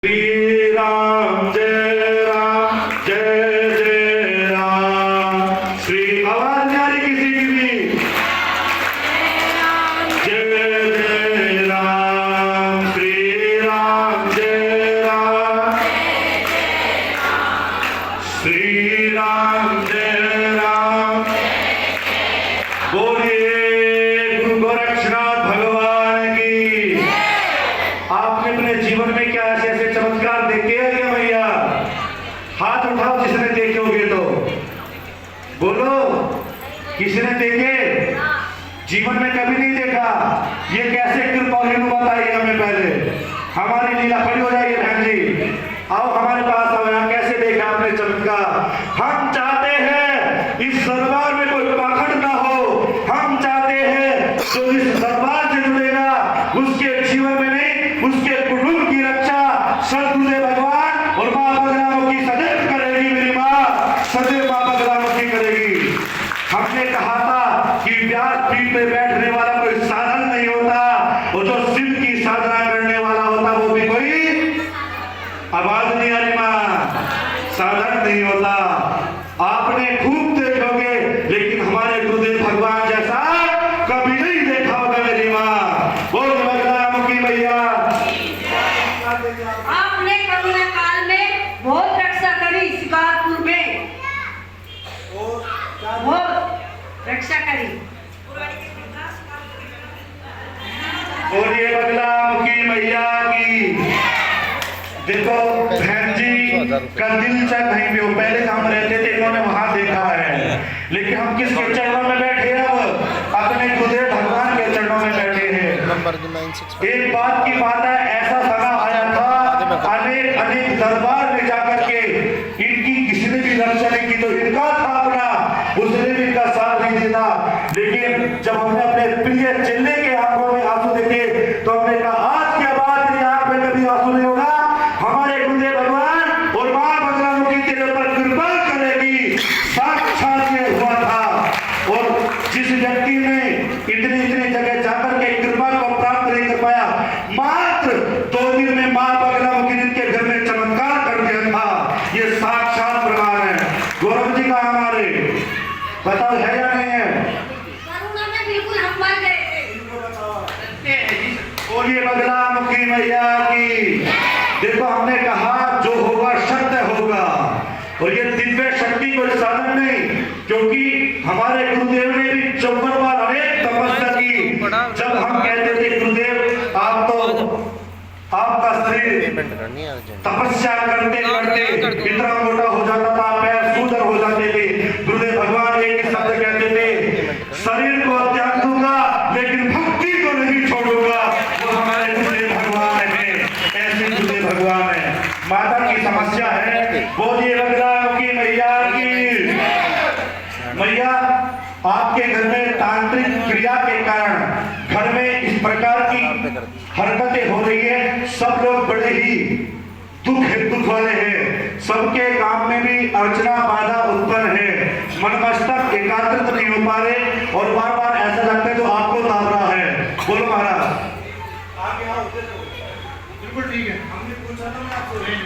श्री राम जय राम श्री आवाज नहीं आ रही किसी की भी। जय राम श्री राम जय राम श्री राम जय राम। बोलिए गुरु गोरक्षनाथ भगवान की। आपने अपने जीवन में क्या ऐसे ऐसे चमत्कार देखे हैं क्या भैया? हाथ उठाओ जिसने देखे होंगे तो बोलो। किसी ने देखे? जीवन में कभी नहीं देखा। ये कैसे कृपा हुई बताइए हमें पहले। हमारी लीला खड़ी हो जाइए बहन जी, आओ हमारे पास आओ। यहाँ कैसे देखा आपने चमत्कार? हम चाहते हैं इस दरबार में कोई पाखंड ना हो। हम चाहते हैं जो इस दरबार से जुड़ेगा उसके जीवन में नहीं, उसके कुटुंब की रक्षा सदगुरुदेव भगवान और माँ बगलामुखी की सदैव करेगी। मेरी माँ सदैव माँ बगलामुखी की करेगी। हमने कहा था कि व्यासपीठ पे बैठने वाला कोई साधन नहीं होता, और जो शिव की साधना करने वाला होता वो भी कोई आवाज नहीं आ रही माँ, साधन नहीं होता। आपने खूब देखोगे लेकिन हमारे गुरुदेव भगवान जैसा कभी नहीं देखा होगा मेरी माँ। बोल बगलामुखी मैया। आपने कोरोना काल में बहुत रक्षा करी, शिकारपुर में बहुत रक्षा करी। बोलिए बगलामुखी मैया की। देखो बहन जी का दिल चाहे कहीं भी हो, पहले हम रहते थे इन्होंने वहां देखा है, लेकिन हम किसके चरणों में बैठे हैं? अब अपने गुरुदेव भगवान के चरणों में बैठे हैं। एक बात की बात है, ऐसा समय आया था अनेक दरबार में जाकर के इनकी किसी ने भी रक्षा नहीं की, तो इनका था अपना, उसने भी इनका साथ नहीं देता। लेकिन जब हमने अपने प्रिय चेले के आंखों में आंसू देखे तो हमने कहा आज के बाद मेरी आंख में कभी आंसू नहीं होगा। हमारे गुरुदेव भगवान और माँ बगलामुखी तेरे पर कृपा करेगी। साक्षात ये हुआ था। और जिस व्यक्ति ने इतनी जगह जाकर के कृपा को प्राप्त नहीं कर पाया, मात्र 2 दिन में माँ बगलामुखी ने के घर में चमत्कार कर दिया था। ये साक्षात प्रमाण है। गौरव जी का हमारे बताओ है या नहीं है? कोरोना में बिल्कुल हम मर गए थे। बोलिए बगलामुखी मैया की। देखो हमने कहा जो होगा सत्य होगा, और ये दिव्य शक्ति कोई साधन नहीं, क्योंकि हमारे गुरुदेव ने भी 54 बार अनेक तपस्या की। जब हम कहते थे गुरुदेव आप तो आपका शरीर तपस्या करते करते इतना मोटा हो जाता था, पैर सूदर हो जाते थे। गुरुदेव भगवान एक शब्द कहते थे, शरीर को त्याग दूंगा लेकिन भक्ति को नहीं छोड़ूंगा। वो हमारे गुरुदेव भगवान है, ऐसे गुरुदेव भगवान है। माता की समस्या है। बोलिए बगलामुखी मैया की। मैया आपके घर में तांत्रिक क्रिया के कारण घर में इस प्रकार की हरकतें हो रही है। सब लोग बड़े ही दुख वाले हैं। सबके काम में भी अर्चना बाधा उत्पन्न है। मन मस्तक एकाग्रित नहीं हो पा रहे, और बार बार ऐसा लगता है जो आपको ताप रहा है। बोलो महाराज आगे आओ। बिल्कुल ठीक है। हमने पूछा था मैं आपको नहीं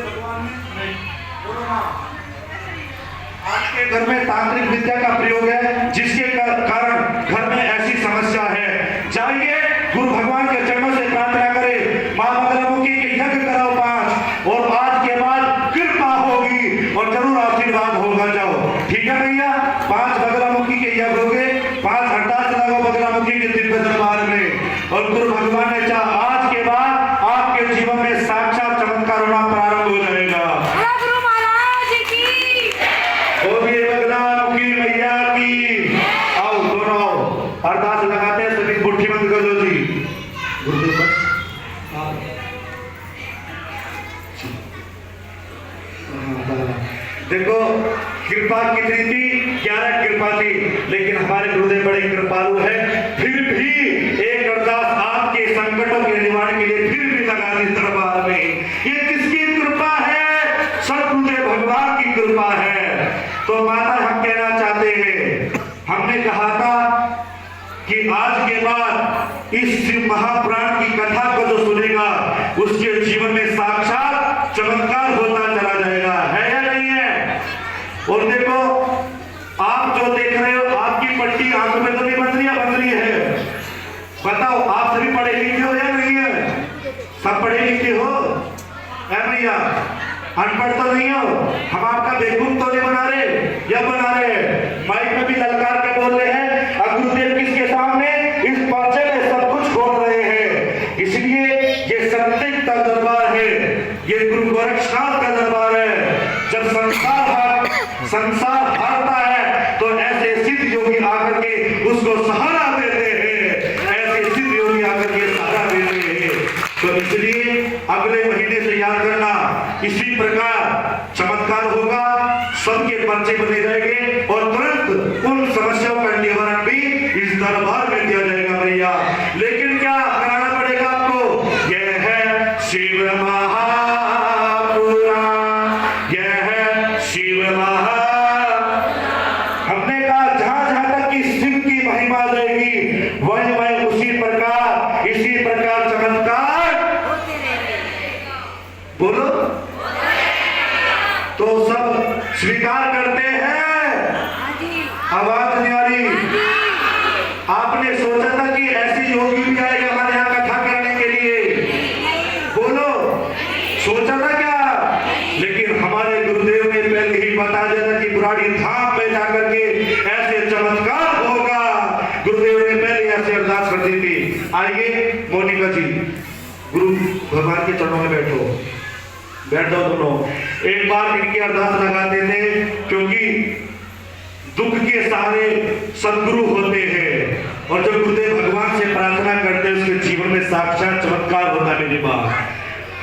भगवान ने नहीं। बोलो हाँ। आपके घर में तांत्रिक विद्या का प्रयोग है, जिसके कारण घर में ऐसी समस्या है। जाइए गुरु भगवान के चरणों से प्रार्थना करें, माँ बगलामुखी के यज्ञ कराओ 5, और आज के बाद कृपा होगी और जरूर आशीर्वाद होगा। जाओ ठीक है भैया। 5 बगलामुखी के यज्ञ हो गए, 5 अरदास लगाओ बगलामुखी के दिव्य दरबार में, और गुरु भगवान ने चाहा आज के बाद आपके जीवन में साक्षात चमत्कार होना प्रारंभ हो जाएगा। गुरु महाराज की। बोलिए बगलामुखी मैया की। आओ दोनों अरदास लगाते हैं, सभी मुट्ठी बंद कर लो जी। देखो कृपा कितनी थी, 11 कृपा थी, लेकिन हमारे गुरुदेव बड़े कृपालु है। फिर भी एक अरदास आपके संकटों के निवारण के लिए फिर भी लगा दी दरबार में। ये किसकी कृपा है? सदगुरुदेव भगवान की कृपा है। तो माता हम कहना चाहते हैं, हमने कहा था कि आज के बाद इस शिव महापुराण की कथा को जो सुनेगा उसके जीवन में साक्षात हो भैया, अनपढ़ तो नहीं हो, हम आपका बेवकूफ तो नहीं बना रहे, या बना रहे माइक में भी ललकार के बोल रहे हैं और गुरुदेव किसके सामने इस पर्चे में सब कुछ खोल रहे हैं। इसलिए ये सत्य का दरबार है, ये गुरु गोरक्षनाथ का दरबार है। जब संसार हारता है तो ऐसे सिद्ध योगी आकर के उसको सहारा देते हैं, ऐसे सिद्ध योगी आकर के सहारा देते हैं। तो इसलिए अगले महीने से याद करना, इसी प्रकार चमत्कार होगा, सबके पर्चे बने जाएंगे और तुरंत उन समस्याओं का निवारण भी इस दरबार में दिया जाएगा भैया। लेकिन क्या कराना पड़ेगा आपको? यह है शिव महापुराण, यह है शिव महा। हमने कहा जहां जहां तक कि शिव की महिमा जाएगी वहीं वहीं इसी प्रकार चमत्कार बोलो तो सब स्वीकार करते हैं। आवाज नहीं आ रही? आपने सोचा था कि ऐसी योगी भी आएगा हमारे यहाँ कथा करने के लिए? बोलो, सोचा था क्या? लेकिन हमारे गुरुदेव ने पहले ही बता दिया था कि बुराड़ी धाम में जाकर के ऐसे चमत्कार होगा। गुरुदेव ने पहले ऐसे अरदास कर दी थी। आइए मोनिका जी, गुरु भगवान के चरणों में बैठ जाओ दोनों। एक बार इनकी अरदास लगाते थे, क्योंकि दुख के सहारे सदगुरु होते हैं और जब गुरुदेव भगवान से प्रार्थना करते हैं उसके जीवन में साक्षात चमत्कार होता है। मेरी बात,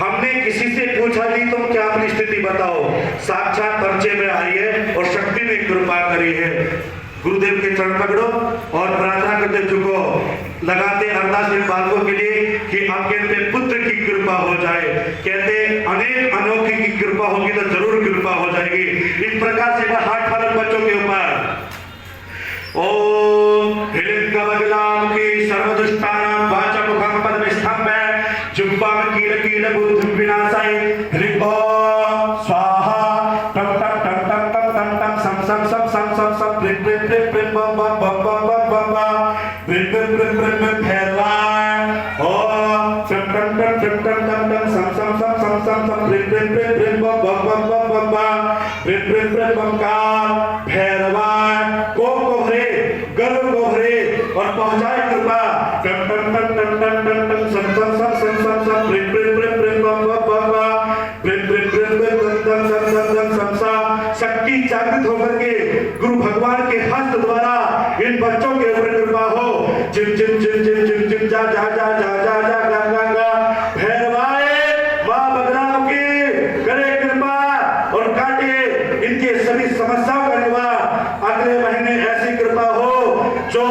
हमने किसी से पूछा नहीं तुम क्या अपनी स्थिति बताओ, साक्षात परिचय में आई है और शक्ति ने कृपा करी है। गुरुदेव के चरण पकड़ो और प्रार्थना करते झुको, लगाते अरदास इन बालकों के लिए कि आपके पे पुत्र की कृपा हो जाए। कहते अनेक अनोखी की कृपा होगी तो जरूर कृपा हो जाएगी। इस प्रकार से हाथ फरक बच्चों के ऊपर ओम हिलिंगवगलाम की सर्वदुष्टानां वाचमुखं पद्मस्तंभे जुब्बां कील बुद्धि विनाशाय ह्रीं ओम स्वाहा टम टम टम टम टम टम टम सम सम सम सम सम सम प्रिं प्रिं प्रिं प्रिं बम बम बम बम बम बम बम प्रिं प्रिं प्रिं प्रिं प्रिं फैलाएं ओम टम टम टम टम टम टम टम सम सम सम सम सम सम प्रिं प्रिं प्रिं प्रिं बम बम बम बम बम बम प्रिं प्रिं प्रिं बम काल फैलाएं को भरे गर्व को भरे और पहुंचाए कृपा टम टम टम टम टम टम टम सम सम सम सम सम सम प्रिं प्रिं प्रिं प्रिं बम बम बम बम प्रिं प्रिं प्रिं प्रिं सम सम सम सम सम सम शक्ति जागृत होकर के गुरु भगवान के हस्त द्वारा इन बच्चों के ऊपर कृपा हो। Gym gym gym gym gym gym जा जा जा जा जा जा गा गा गा भैरवाए मां बगराम की करे कृपा और काटे इनके सभी समस्याओं का निवारण। अगले महीने ऐसी कृपा हो जो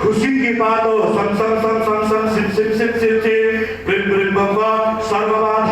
खुशी की बात हो। सम सम सम सम सम सिम सिम सिम सिम सिम प्रिम प्रिम बम बम सर्वबाध